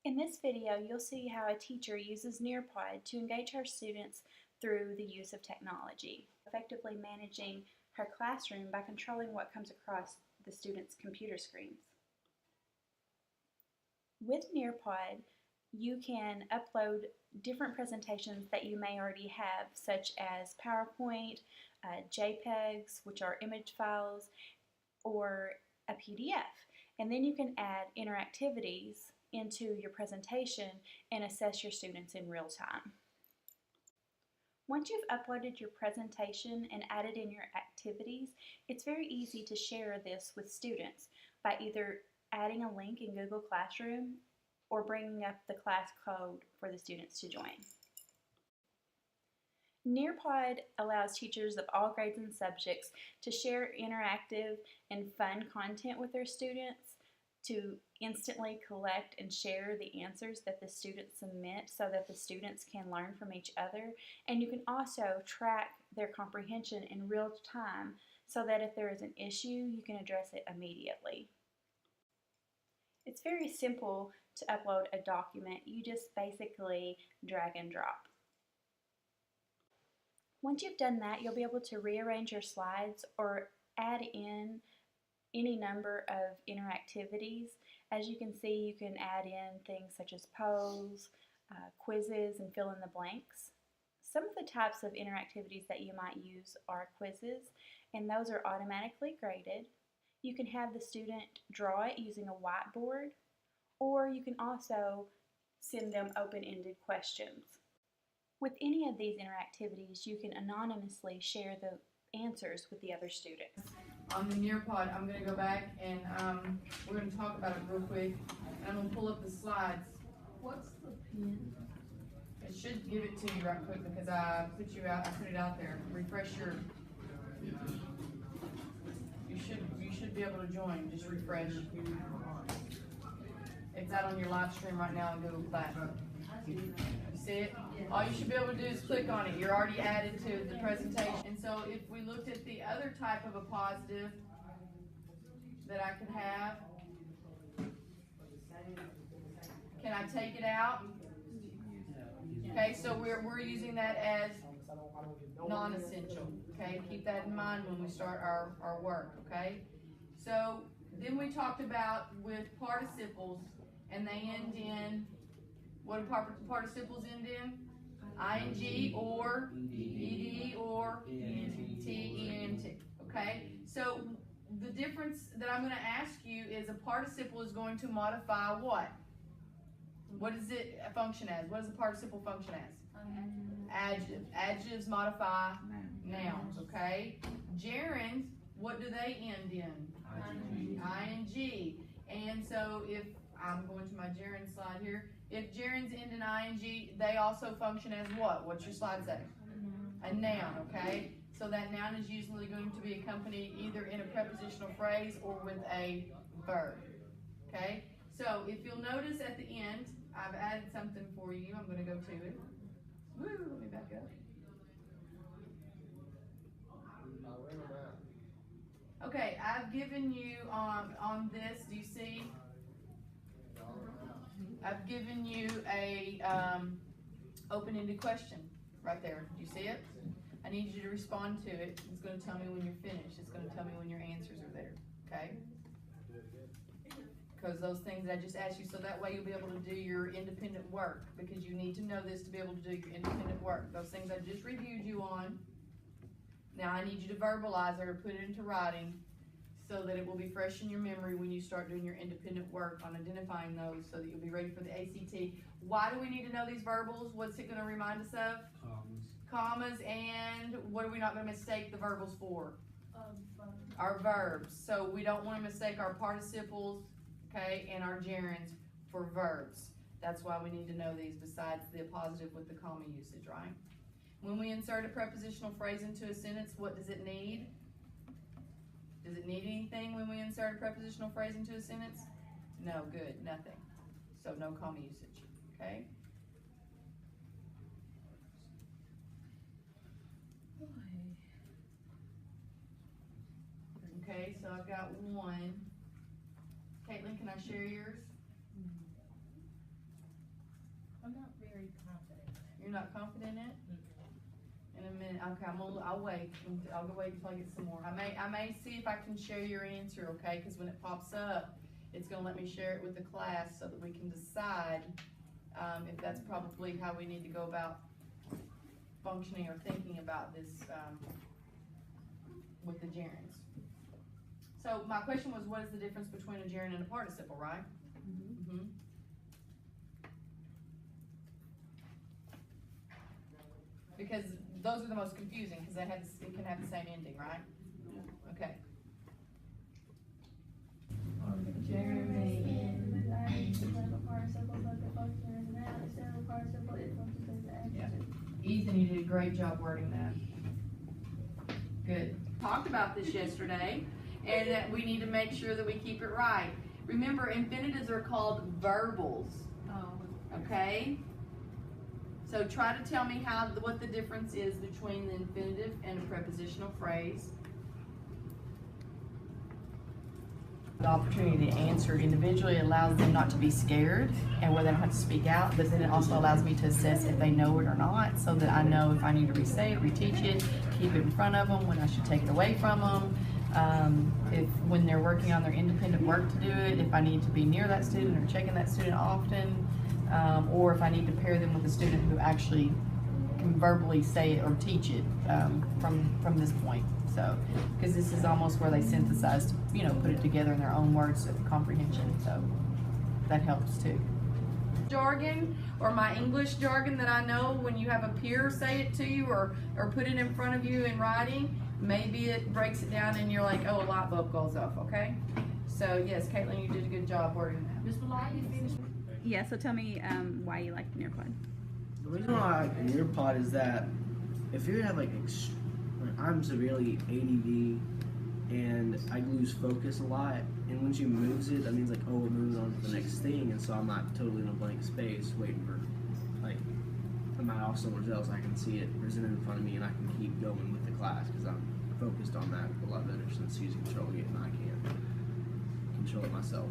In this video, you'll see how a teacher uses Nearpod to engage her students through the use of technology, effectively managing her classroom by controlling what comes across the students' computer screens. With Nearpod, you can upload different presentations that you may already have, such as PowerPoint, JPEGs, which are image files, or a PDF. And then you can add interactivities into your presentation and assess your students in real time. Once you've uploaded your presentation and added in your activities, it's very easy to share this with students by either adding a link in Google Classroom or bringing up the class code for the students to join. Nearpod allows teachers of all grades and subjects to share interactive and fun content with their students, to instantly collect and share the answers that the students submit so that the students can learn from each other. And you can also track their comprehension in real time so that if there is an issue, you can address it immediately. It's very simple to upload a document. You just basically drag and drop. Once you've done that, you'll be able to rearrange your slides or add in any number of interactivities. As you can see, you can add in things such as polls, quizzes, and fill in the blanks. Some of the types of interactivities that you might use are quizzes, and those are automatically graded. You can have the student draw it using a whiteboard, or you can also send them open-ended questions. With any of these interactivities, you can anonymously share the answers with the other students. On the Nearpod, I'm going to go back and we're going to talk about it real quick. And I'm going to pull up the slides. What's the pin? It should give it to you right quick because I put it out there. Refresh your. You should be able to join. Just refresh. It's out on your live stream right now on Google Classroom. You see it? All you should be able to do is click on it. You're already added to the presentation. And so if we looked at the other type of a positive that I could have, can I take it out? Okay, so we're using that as non-essential. Okay, keep that in mind when we start our work. Okay, so then we talked about with participles, and they end in, what do participles end in? ing or ed or tent. Okay, so the difference that I'm going to ask you is a participle is going to modify what? What does it function as? What does a participle function as? Adjective. Adjectives modify nouns. Okay. Gerunds, what do they end in? ing. And so if I'm going to my gerund slide here, if gerunds end in ing, they also function as what? What's your slide say? A noun, okay? So that noun is usually going to be accompanied either in a prepositional phrase or with a verb, okay? So if you'll notice at the end, I've added something for you. I'm going to go to it. Woo, let me back up. Okay, I've given you on this, do you see? I've given you a open-ended question right there. Do you see it? I need you to respond to it. It's going to tell me when you're finished. It's going to tell me when your answers are there. Okay? Because those things that I just asked you, so that way you'll be able to do your independent work, because you need to know this to be able to do your independent work. Those things I just reviewed you on. Now I need you to verbalize it or put it into writing so that it will be fresh in your memory when you start doing your independent work on identifying those, so that you'll be ready for the ACT. Why do we need to know these verbals? What's it going to remind us of? Commas, and what are we not going to mistake the verbals for? Our verbs. So we don't want to mistake our participles, okay, and our gerunds for verbs. That's why we need to know these, besides the positive with the comma usage, right? When we insert a prepositional phrase into a sentence, what does it need? Does it need anything when we insert a prepositional phrase into a sentence? No, good, nothing. So no comma usage, okay? Okay, so I've got one. Caitlin, can I share yours? very confident in it. You're not confident in it? In a minute, okay, I'll wait. I'll go wait until I get some more. I may see if I can share your answer, okay? Because when it pops up, it's gonna let me share it with the class so that we can decide if that's probably how we need to go about functioning or thinking about this with the gerunds. So my question was, what is the difference between a gerund and a participle, right? Mm-hmm. Because those are the most confusing, because it can have the same ending, right? Okay. Gerund may end with I instead of a participle, but the function is now instead of a participle, it functions as the adjective. Ethan, you did a great job wording that. Good. Talked about this yesterday, and that we need to make sure that we keep it right. Remember, infinitives are called verbals. Oh. Okay? So try to tell me what the difference is between the infinitive and a prepositional phrase. The opportunity to answer individually allows them not to be scared and where they don't have to speak out, but then it also allows me to assess if they know it or not, so that I know if I need to re-say it, reteach it, keep it in front of them, when I should take it away from them, when they're working on their independent work to do it, if I need to be near that student or checking that student often, or if I need to pair them with a student who actually can verbally say it or teach it from this point. So, because this is almost where they synthesize, put it together in their own words of comprehension. So that helps too. Jargon, or my English jargon that I know when you have a peer say it to you or put it in front of you in writing, maybe it breaks it down and you're like, oh, a light bulb goes off, okay? So yes, Caitlin, you did a good job wording that. Ms. Malone, you finished? Yeah, so tell me why you like Nearpod. The reason why I like Nearpod is that if you have I'm severely ADD and I lose focus a lot, and when she moves it, that means we're moving on to the next thing, and so I'm not totally in a blank space waiting for I'm out off somewhere else. I can see it presented in front of me and I can keep going with the class because I'm focused on that a lot better since she's controlling it and I can't control it myself.